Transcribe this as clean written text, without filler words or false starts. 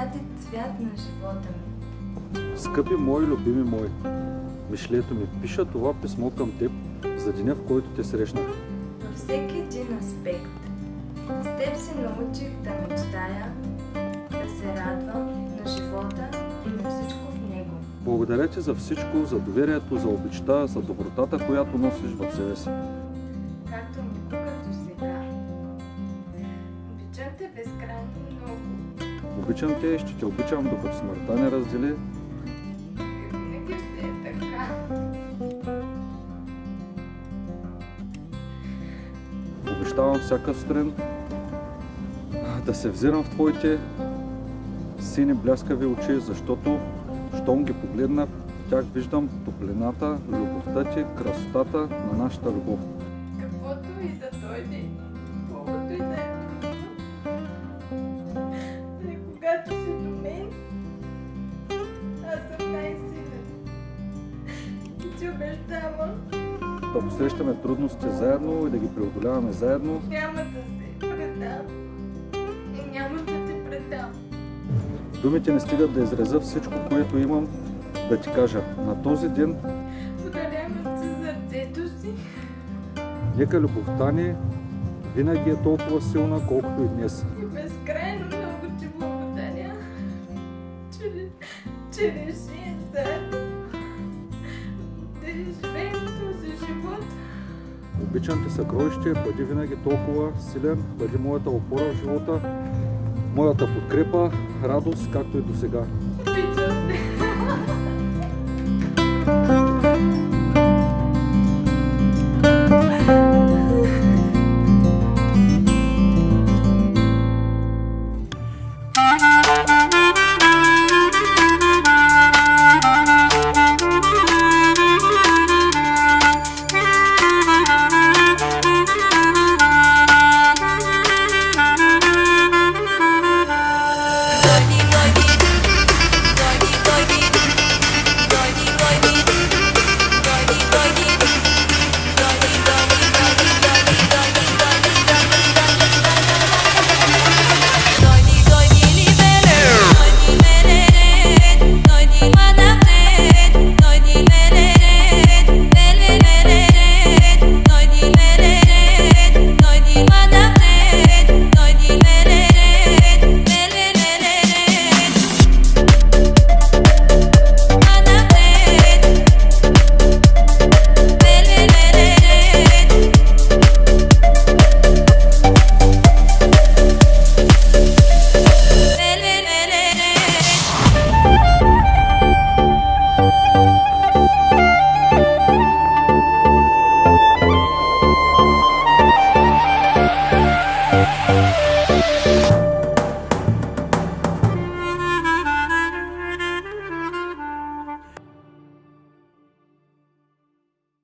даде цвят на живота ми. Скъпи мой, любими мой, мишлето ми, пиша това писмо към теб за деня, в който те срещнах. Във всеки един аспект. С теб се научих да мечтая, да се радвам на живота и на всичко в него. Благодаря ти за всичко, за доверието, за обичта, за добротата, която носиш в себе си. Както никога до сега. Обичам те безкрайно много. Обичам те и ще те обичам, докато смъртта не раздели. И винаги ще е така. Обещавам всяка сутрин да се взирам в твоите сини бляскави очи, защото щом ги погледна, в тях виждам топлината, любовта ти, красотата на нашата любов. Каквото и да дойде, колкото и да е трудно, и когато си до мен, аз съм най-силен. И ти обещавам, Да посрещаме трудности заедно и да ги преодоляваме заедно. няма да се предам и няма да те предам. Думите не стигат да изразя всичко, което имам да ти кажа. На този ден Подарявам ти сърцето си. нека любовта ни винаги е толкова силна, колкото и днес. И безкрайно много ти благодаря, че реши заедно да живеем този живот. Обичам те, съкровище, бъди винаги толкова силен, бъди моята опора в живота, моята подкрепа, радост, както и до сега. Обичам те.